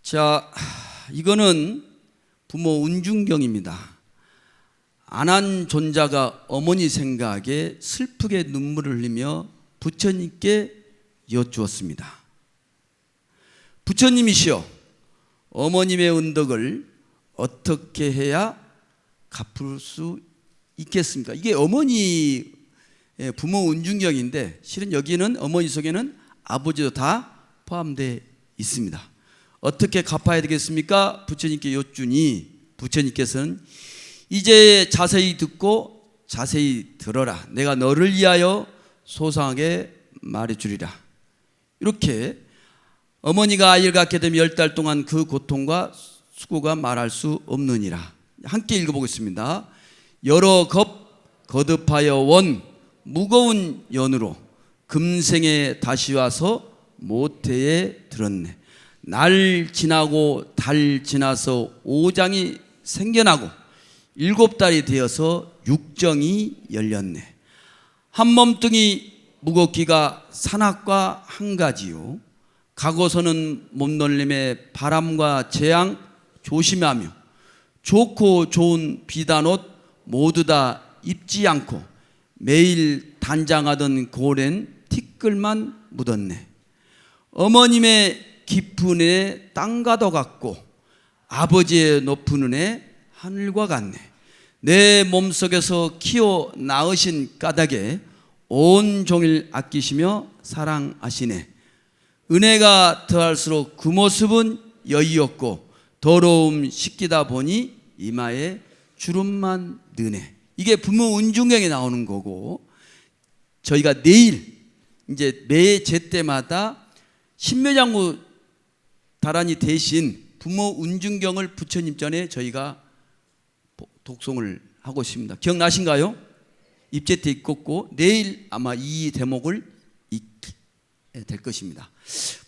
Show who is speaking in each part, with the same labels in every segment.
Speaker 1: 자, 이거는 부모 운중경입니다. 안한 존자가 어머니 생각에 슬프게 눈물을 흘리며 부처님께 여쭈었습니다. 부처님이시여, 어머님의 은덕을 어떻게 해야 갚을 수 있겠습니까? 이게 어머니 부모 운중경인데, 실은 여기는 어머니 속에는 아버지도 다 포함되어 있습니다. 어떻게 갚아야 되겠습니까? 부처님께 여쭈니 부처님께서는 이제 자세히 듣고 자세히 들어라. 내가 너를 위하여 소상하게 말해주리라. 이렇게 어머니가 아이를 갖게 되면 10달 동안 그 고통과 수고가 말할 수 없느니라. 함께 읽어보겠습니다. 여러 거듭하여 원 무거운 연으로 금생에 다시 와서 모태에 들었네. 날 지나고 달 지나서 오장이 생겨나고 7달이 되어서 육정이 열렸네. 한 몸뚱이 무겁기가 산악과 한 가지요. 가고서는 몸놀림에 바람과 재앙 조심하며 좋고 좋은 비단옷 모두 다 입지 않고 매일 단장하던 고랜 티끌만 묻었네. 어머님의 깊은 은혜 땅과도 같고 아버지의 높은 은혜 하늘과 같네. 내 몸속에서 키워 낳으신 까닭에 온종일 아끼시며 사랑하시네. 은혜가 더할수록 그 모습은 여의없고 더러움 씻기다 보니 이마에 주름만 느네. 이게 부모 운중경에 나오는 거고, 저희가 내일 이제 매 제때마다 신묘장구 다란이 대신 부모 운중경을 부처님 전에 저희가 독송을 하고 있습니다. 기억나신가요? 입제 때 읽었고 내일 아마 이 대목을 읽게 될 것입니다.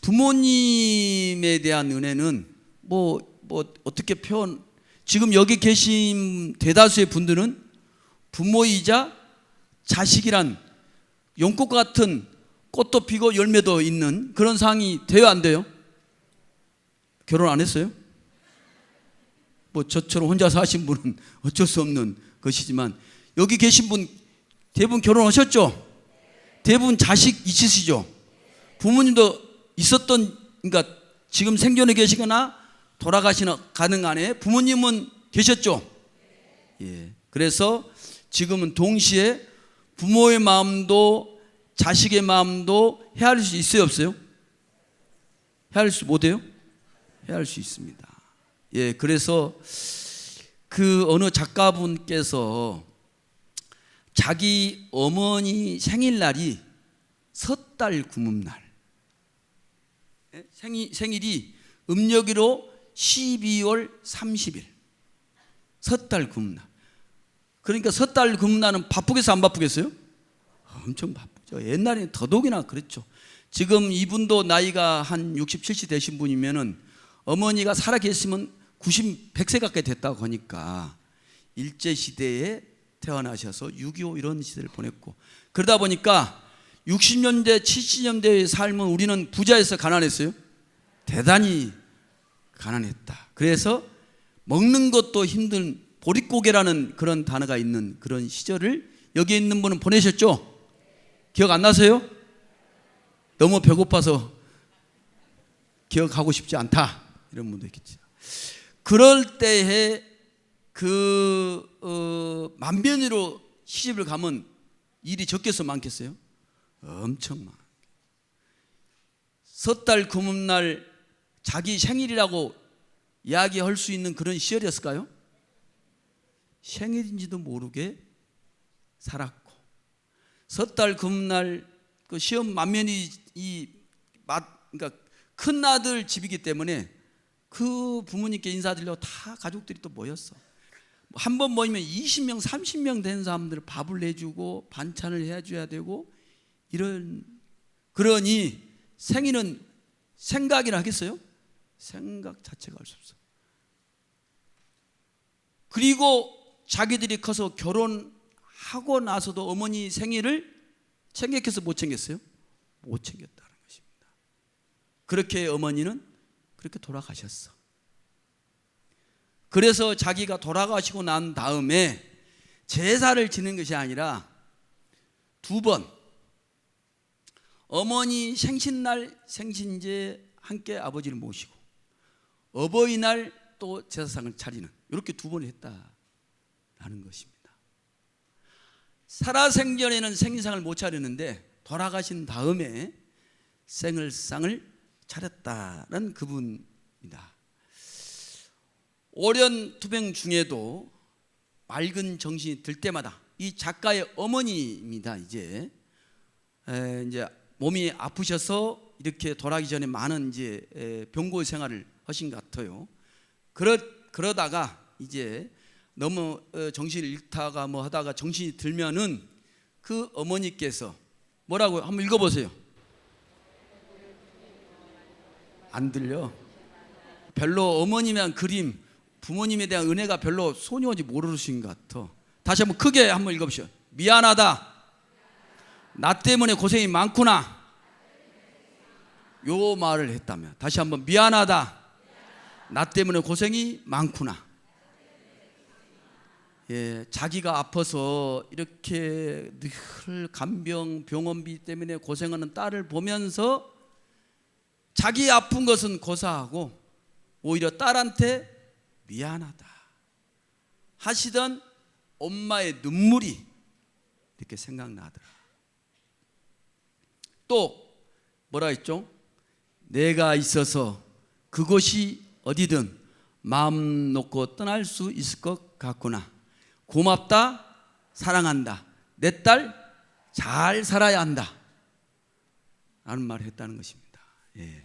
Speaker 1: 부모님에 대한 은혜는 뭐 어떻게 표현, 지금 여기 계신 대다수의 분들은 부모이자 자식이란 연꽃 같은 꽃도 피고 열매도 있는 그런 상황이 돼요, 안 돼요? 결혼 안 했어요? 뭐 저처럼 혼자 사신 분은 어쩔 수 없는 것이지만 여기 계신 분 대부분 결혼하셨죠? 대부분 자식 있으시죠? 부모님도 있었던, 그러니까 지금 생존해 계시거나 가는 안에 부모님은 계셨죠? 예. 그래서 지금은 동시에 부모의 마음도 자식의 마음도 헤아릴 수 있어요, 없어요? 헤아릴 수 못해요? 헤아릴 수 있습니다. 예, 그래서 그 어느 작가분께서 자기 어머니 생일날이 섣달 구뭅날, 생일이 음력으로 12월 30일 섣달 구뭅날. 그러니까 섣달 구뭅날은 바쁘겠어요, 안 바쁘겠어요? 엄청 바쁘죠. 옛날에는 더더욱이나 그랬죠. 지금 이분도 나이가 한 60, 70 되신 분이면은 어머니가 살아 계시면 90, 100세 가까이 됐다고 하니까 일제시대에 태어나셔서 6.25 이런 시대를 보냈고, 그러다 보니까 60년대 70년대의 삶은 우리는 부자에서 가난했어요. 대단히 가난했다. 그래서 먹는 것도 힘든 보릿고개라는 그런 단어가 있는 그런 시절을 여기 있는 분은 보내셨죠? 기억 안 나세요? 너무 배고파서 기억하고 싶지 않다 이런 분도 있겠죠. 그럴 때에 만면으로 시집을 가면 일이 적겠어, 많겠어요? 엄청 많아. 섣달 구뭅날 자기 생일이라고 이야기할 수 있는 그런 시절이었을까요? 생일인지도 모르게 살았고, 섣달 구뭅날 그 시험 만면이 그러니까 큰 아들 집이기 때문에 그 부모님께 인사드리려고 다 가족들이 또 모였어. 한 번 모이면 20명, 30명 된 사람들 밥을 내주고 반찬을 해줘야 되고 그러니 생일은 생각이나 하겠어요? 생각 자체가 할 수 없어. 그리고 자기들이 커서 결혼하고 나서도 어머니 생일을 챙겼겠어, 못 챙겼어요? 못 챙겼다는 것입니다. 그렇게 어머니는 그렇게 돌아가셨어. 그래서 자기가 돌아가시고 난 다음에 제사를 지는 것이 아니라 2번 어머니 생신날 생신제 함께 아버지를 모시고 어버이날 또 제사상을 차리는, 이렇게 2번 했다라는 것입니다. 살아생전에는 생신상을 못 차리는데 돌아가신 다음에 생일상을 차렸다는 그분입니다. 오련투병 중에도 맑은 정신이 들 때마다, 이 작가의 어머니입니다. 이제 몸이 아프셔서 이렇게 돌아가기 전에 많은 이제 병고 생활을 하신 것 같아요. 그러다가 이제 너무 정신을 잃다가 뭐 하다가 정신이 들면은 그 어머니께서 뭐라고 한번 읽어보세요. 안 들려? 별로 어머님에 그림, 부모님에 대한 은혜가 별로 소녀인지 모르신 것 같아. 다시 한번 크게 한번 읽어보시오. 미안하다. 나 때문에 고생이 많구나. 요 말을 했다면, 다시 한번 미안하다. 나 때문에 고생이 많구나. 예, 자기가 아파서 이렇게 늘 간병, 병원비 때문에 고생하는 딸을 보면서 자기 아픈 것은 고사하고 오히려 딸한테 미안하다 하시던 엄마의 눈물이 이렇게 생각나더라. 또 뭐라 했죠? 내가 있어서 그곳이 어디든 마음 놓고 떠날 수 있을 것 같구나. 고맙다, 사랑한다, 내 딸 잘 살아야 한다 라는 말을 했다는 것입니다. 예.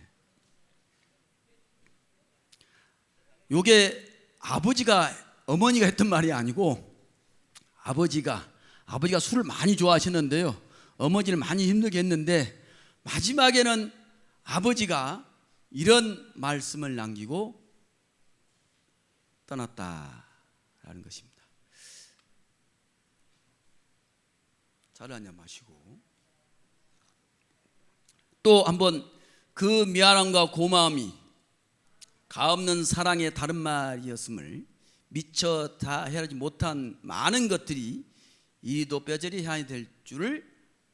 Speaker 1: 요게 어머니가 했던 말이 아니고 아버지가 술을 많이 좋아하시는데요, 어머니를 많이 힘들게 했는데 마지막에는 아버지가 이런 말씀을 남기고 떠났다라는 것입니다. 차를 한잔 마시고 또 한번 그 미안함과 고마움이 가없는 사랑의 다른 말이었음을 미처 다 헤아리지 못한 많은 것들이 이리도 뼈저리 향이 될 줄을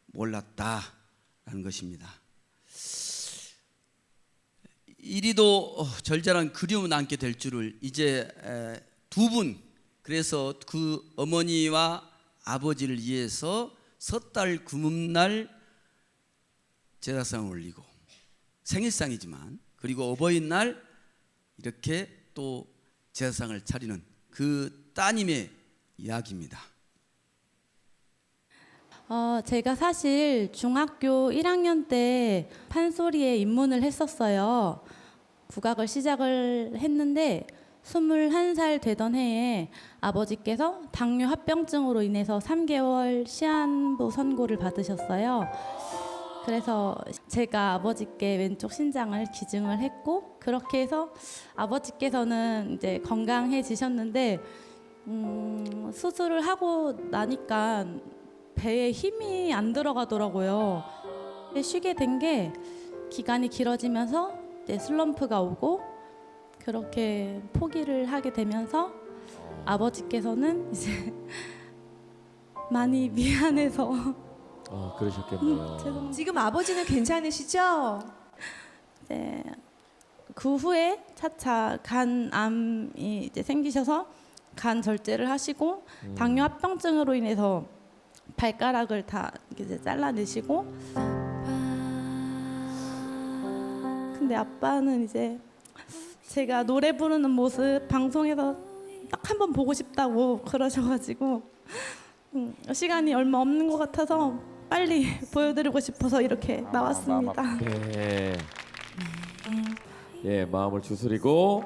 Speaker 1: 몰랐다라는 것입니다. 이리도 절절한 그리움을 남게 될 줄을 이제 2분, 그래서 그 어머니와 아버지를 위해서 섣달 구음날 제사상을 올리고 생일상이지만 그리고 어버이날 이렇게 또 제사상을 차리는 그 따님의 이야기입니다.
Speaker 2: 제가 사실 중학교 1학년 때 판소리에 입문을 했었어요. 국악을 시작을 했는데 21살 되던 해에 아버지께서 당뇨 합병증으로 인해서 3개월 시한부 선고를 받으셨어요. 그래서 제가 아버지께 왼쪽 신장을 기증을 했고, 그렇게 해서 아버지께서는 이제 건강해지셨는데 수술을 하고 나니까 배에 힘이 안 들어가더라고요. 쉬게 된 게 기간이 길어지면서 이제 슬럼프가 오고 그렇게 포기를 하게 되면서 아버지께서는 이제 많이 미안해서
Speaker 3: 그러셨겠네요.
Speaker 4: 지금 아버지는 괜찮으시죠?
Speaker 2: 네, 그 후에 차차 간암이 이제 생기셔서 간 절제를 하시고 당뇨 합병증으로 인해서 발가락을 다 이제 잘라내시고, 근데 아빠는 이제 제가 노래 부르는 모습 방송에서 딱 한 번 보고 싶다고 그러셔가지고 시간이 얼마 없는 것 같아서 빨리 보여드리고 싶어서 이렇게 나왔습니다.
Speaker 3: 네. 예, 마음을 주스리고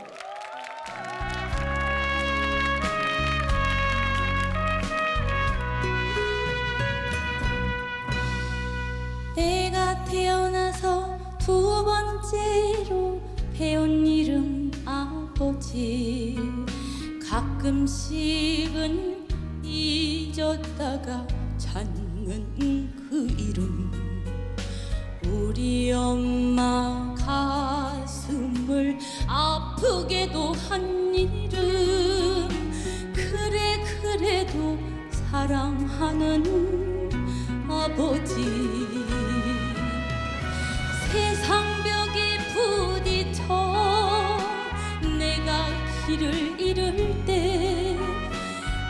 Speaker 5: 내가 태어나서 2번째로 배운 이름 아버지, 가끔씩은 잊었다가 찾는 그 이름, 우리 엄마 가슴을 사랑하는 아버지 세상 벽에 부딪혀 내가 길을 잃을 때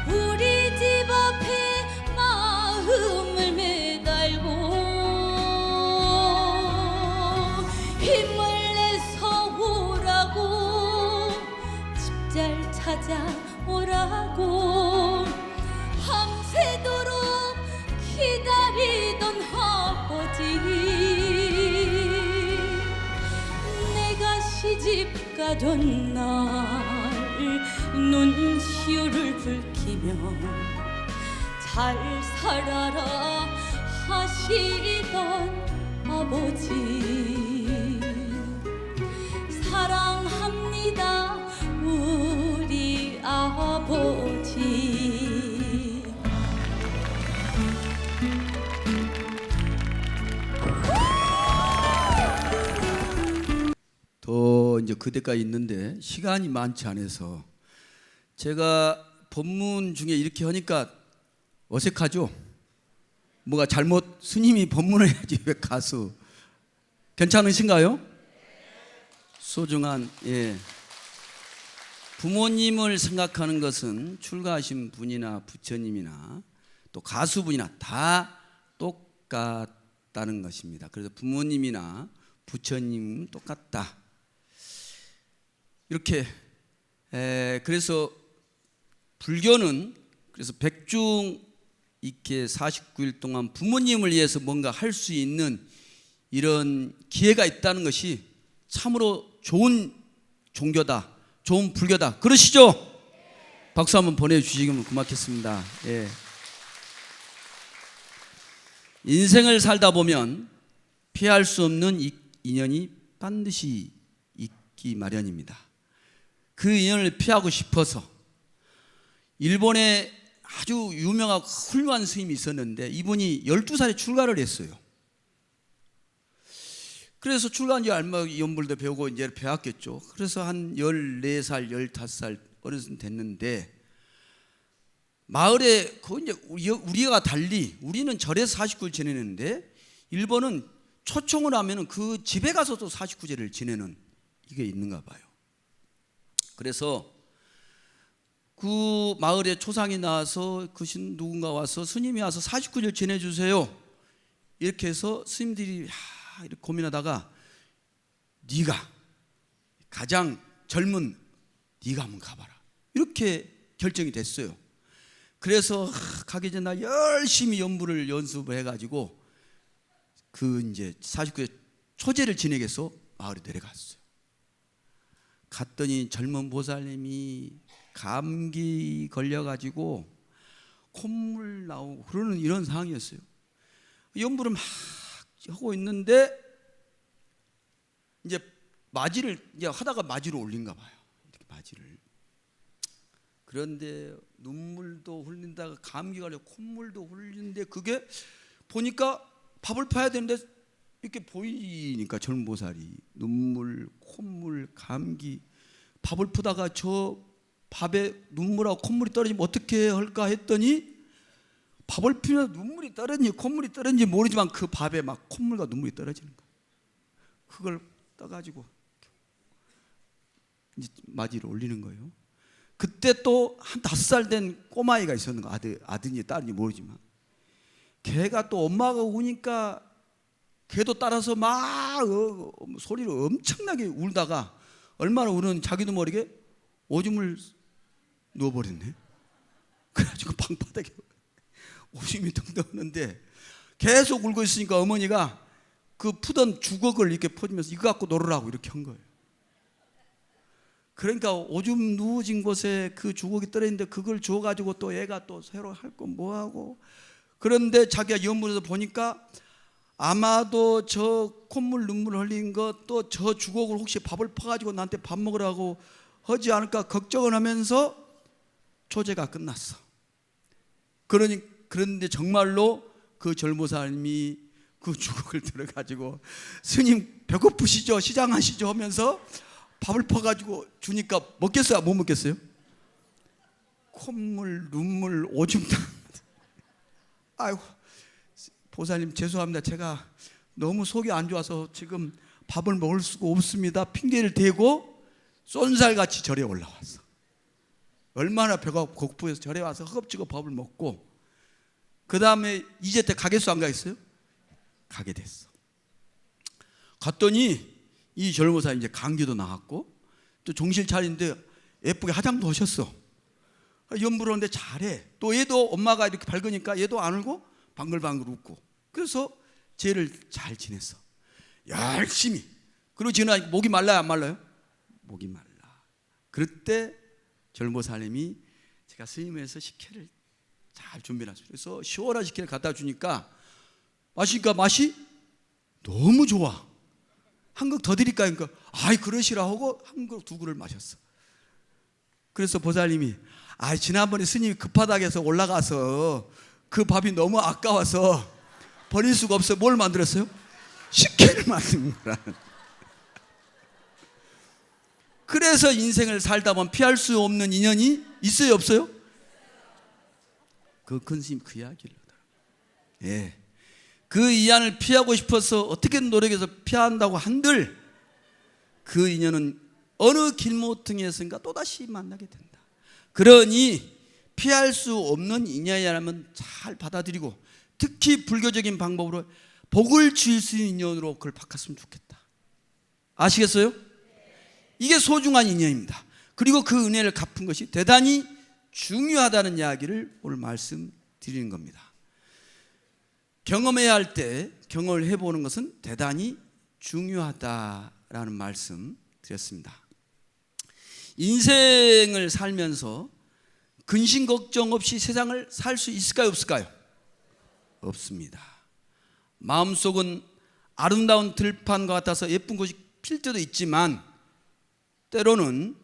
Speaker 5: 우리 집 앞에 마음을 매달고 힘을 내서 오라고 집 잘 찾아오라고 밤새도록 기다리던 아버지 내가 시집 가던 날 눈시울을 붉히며 잘 살아라 하시던 아버지 사랑합니다 우리 아버지.
Speaker 1: 더 이제 그때까지 있는데 시간이 많지 않아서 제가 법문 중에 이렇게 하니까 어색하죠? 뭐가 잘못 스님이 법문을 해야지 왜 가수? 괜찮으신가요? 소중한 부모님을 생각하는 것은 출가하신 분이나 부처님이나 또 가수분이나 다 똑같다는 것입니다. 그래서 부모님이나 부처님 똑같다. 이렇게 그래서 불교는 그래서 백중 이렇게 49일 동안 부모님을 위해서 뭔가 할 수 있는 이런 기회가 있다는 것이 참으로 좋은 종교다, 좋은 불교다. 그러시죠? 박수 한번 보내주시면 고맙겠습니다. 예. 인생을 살다 보면 피할 수 없는 인연이 반드시 있기 마련입니다. 그 인연을 피하고 싶어서 일본에 아주 유명하고 훌륭한 스님이 있었는데 이분이 12살에 출가를 했어요. 그래서 출가한 지 얼마 연불도 배우고 이제 배웠겠죠. 그래서 한 14살, 15살 어르신 됐는데 마을에 그 이제 우리가 달리 우리는 절에서 49일 지내는데 일본은 초청을 하면은 그 집에 가서도 49제를 지내는 이게 있는가 봐요. 그래서 그 마을에 초상이 나와서 그 누군가 와서 스님이 와서 49일 지내주세요. 이렇게 해서 스님들이 이렇게 고민하다가 네가 가장 젊은 네가 한번 가봐라. 이렇게 결정이 됐어요. 그래서 가기 전에 열심히 연부를 연습을 해가지고 그 이제 49일 초제를 지내겠어 마을에 내려갔어요. 갔더니 젊은 보살님이 감기 걸려가지고 콧물 나오고 그러는 이런 상황이었어요. 연부를 막 하고 있는데 이제 마지를 이제 하다가 마지로 올린가 봐요. 이렇게 마지를. 그런데 눈물도 흘린다가 감기 걸려 콧물도 흘리는데 그게 보니까 밥을 파야 되는데 이렇게 보이니까 젊은 보살이 눈물, 콧물, 감기 밥을 푸다가 저 밥에 눈물하고 콧물이 떨어지면 어떻게 할까 했더니 밥을 피면 눈물이 떨어지는지 콧물이 떨어지는지 모르지만 그 밥에 막 콧물과 눈물이 떨어지는 거예요. 그걸 떠가지고 이제 마지를 올리는 거예요. 그때 또 한 5살 된 꼬마아이가 있었는 거예요. 아들인지 딸인지 모르지만 걔가 또 엄마가 우니까 걔도 따라서 막 소리를 엄청나게 울다가 얼마나 우는 자기도 모르게 오줌을 누워버렸네. 그래가지고 방바닥에 오줌이 덩덩 오는데 계속 울고 있으니까 어머니가 그 푸던 주걱을 이렇게 퍼주면서 이거 갖고 놀으라고 이렇게 한 거예요. 그러니까 오줌 누워진 곳에 그 주걱이 떨어졌는데 그걸 줘가지고 또 애가 또 새로 할 거 뭐하고 그런데 자기가 연문에서 보니까 아마도 저 콧물 눈물 흘린 것 또 저 주걱을 혹시 밥을 퍼가지고 나한테 밥 먹으라고 하지 않을까 걱정을 하면서 초제가 끝났어. 그런데 정말로 그 젊은사람이 그 주걱을 들어가지고 스님 배고프시죠? 시장하시죠? 하면서 밥을 퍼가지고 주니까 먹겠어요? 못 먹겠어요? 콧물 눈물 오줌 아이고 보살님 죄송합니다. 제가 너무 속이 안 좋아서 지금 밥을 먹을 수가 없습니다. 핑계를 대고 쏜살같이 절에 올라왔어. 얼마나 배가 고프해서 절에 와서 허겁지겁 밥을 먹고 그 다음에 이제 때 가겠어 안 가겠어요? 가게 됐어. 갔더니 이 절모사 이제 감기도 나갔고 또 정신 차리는데 예쁘게 화장도 하셨어. 연부러운데 잘해. 또 얘도 엄마가 이렇게 밝으니까 얘도 안 울고 방글방글 웃고. 그래서 쟤를 잘 지냈어. 열심히. 그리고 지금 목이 말라요 안 말라요? 목이 말라. 그럴 때 절모사님이 제가 스님에서 식혜를 잘 준비해놨어요. 그래서 시원한 식혜를 갖다 주니까 마시니까 맛이 너무 좋아. 한 그릇 더 드릴까요? 그러니까 아이 그러시라 하고 한 그릇 두 그릇을 마셨어. 그래서 보살님이 지난번에 스님이 급하다고 해서 올라가서 그 밥이 너무 아까워서 버릴 수가 없어. 뭘 만들었어요? 식혜를 만든 거라. 그래서 인생을 살다 보면 피할 수 없는 인연이 있어요 없어요? 그 큰 스님 그 이야기를 하더라고요. 예. 그 인연을 피하고 싶어서 어떻게든 노력해서 피한다고 한들 그 인연은 어느 길모퉁이에선가 또다시 만나게 된다. 그러니 피할 수 없는 인연이라면 잘 받아들이고 특히 불교적인 방법으로 복을 줄 수 있는 인연으로 그걸 바꿨으면 좋겠다. 아시겠어요? 이게 소중한 인연입니다. 그리고 그 은혜를 갚은 것이 대단히 중요하다는 이야기를 오늘 말씀드리는 겁니다. 경험해야 할 때 경험을 해보는 것은 대단히 중요하다라는 말씀 드렸습니다. 인생을 살면서 근심 걱정 없이 세상을 살 수 있을까요 없을까요? 없습니다. 마음속은 아름다운 들판과 같아서 예쁜 곳이 필 때도 있지만 때로는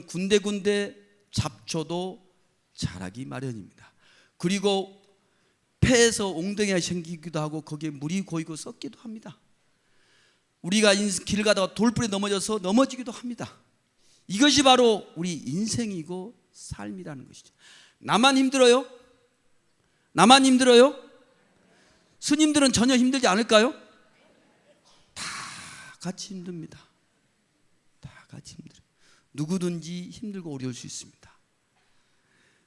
Speaker 1: 군데군데 잡초도 자라기 마련입니다. 그리고 폐에서 옹덩이가 생기기도 하고 거기에 물이 고이고 썩기도 합니다. 우리가 길 가다가 돌불에 넘어져서 넘어지기도 합니다. 이것이 바로 우리 인생이고 삶이라는 것이죠. 나만 힘들어요? 나만 힘들어요? 스님들은 전혀 힘들지 않을까요? 다 같이 힘듭니다. 다 같이 힘들어요. 누구든지 힘들고 어려울 수 있습니다.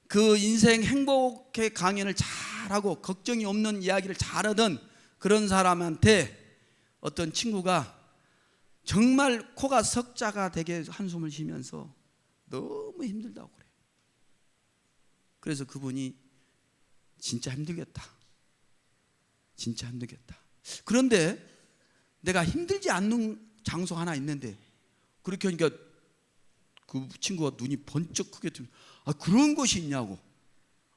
Speaker 1: 그 인생 행복의 강연을 잘하고 걱정이 없는 이야기를 잘하던 그런 사람한테 어떤 친구가 정말 코가 석자가 되게 한숨을 쉬면서 너무 힘들다고 그래요. 그래서 그분이 진짜 힘들겠다. 진짜 힘들겠다. 그런데 내가 힘들지 않는 장소 하나 있는데 그렇게 하니까 그 친구가 눈이 번쩍 크게 뜨면 그런 곳이 있냐고.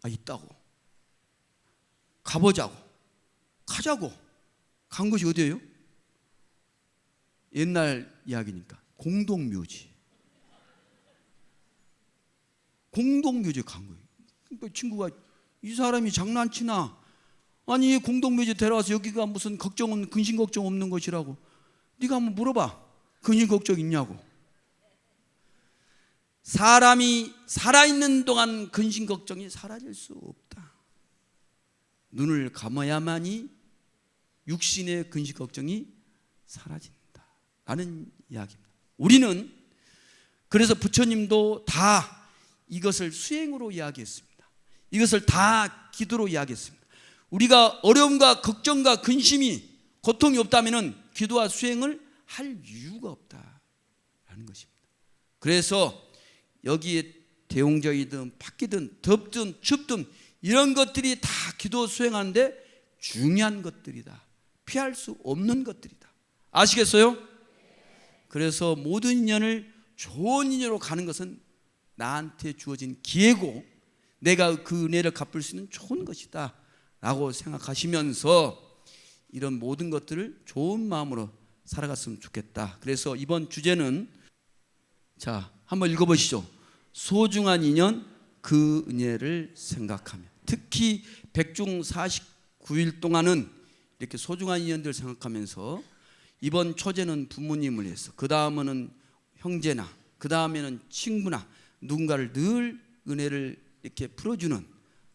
Speaker 1: 있다고. 가보자고. 가자고. 간 곳이 어디예요? 옛날 이야기니까 공동묘지. 공동묘지에 간 거예요. 그러니까 친구가 이 사람이 장난치나? 아니 공동묘지 데려와서 여기가 무슨 걱정 없는 근심 걱정 없는 것이라고. 네가 한번 물어봐. 근심 걱정 있냐고. 사람이 살아있는 동안 근심 걱정이 사라질 수 없다. 눈을 감아야만이 육신의 근심 걱정이 사라진다 라는 이야기입니다. 우리는 그래서 부처님도 다 이것을 수행으로 이야기했습니다. 이것을 다 기도로 이야기했습니다. 우리가 어려움과 걱정과 근심이 고통이 없다면 기도와 수행을 할 이유가 없다라는 것입니다. 그래서 여기에 대웅저이든 팥기든 덥든 춥든 이런 것들이 다 기도 수행하는데 중요한 것들이다. 피할 수 없는 것들이다. 아시겠어요? 그래서 모든 인연을 좋은 인연으로 가는 것은 나한테 주어진 기회고 내가 그 은혜를 갚을 수 있는 좋은 것이다 라고 생각하시면서 이런 모든 것들을 좋은 마음으로 살아갔으면 좋겠다. 그래서 이번 주제는 자 한번 읽어보시죠. 소중한 인연 그 은혜를 생각하며. 특히 백중 49일 동안은 이렇게 소중한 인연들을 생각하면서 이번 초제는 부모님을 위해서, 그 다음에는 형제나, 그 다음에는 친구나 누군가를 늘 은혜를 이렇게 풀어주는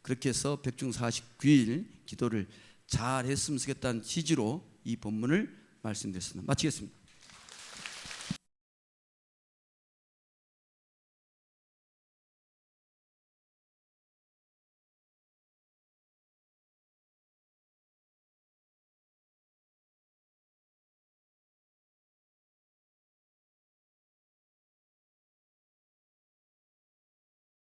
Speaker 1: 그렇게 해서 백중 49일 기도를 잘 했으면 좋겠다는 취지로 이 본문을 말씀드렸습니다. 마치겠습니다.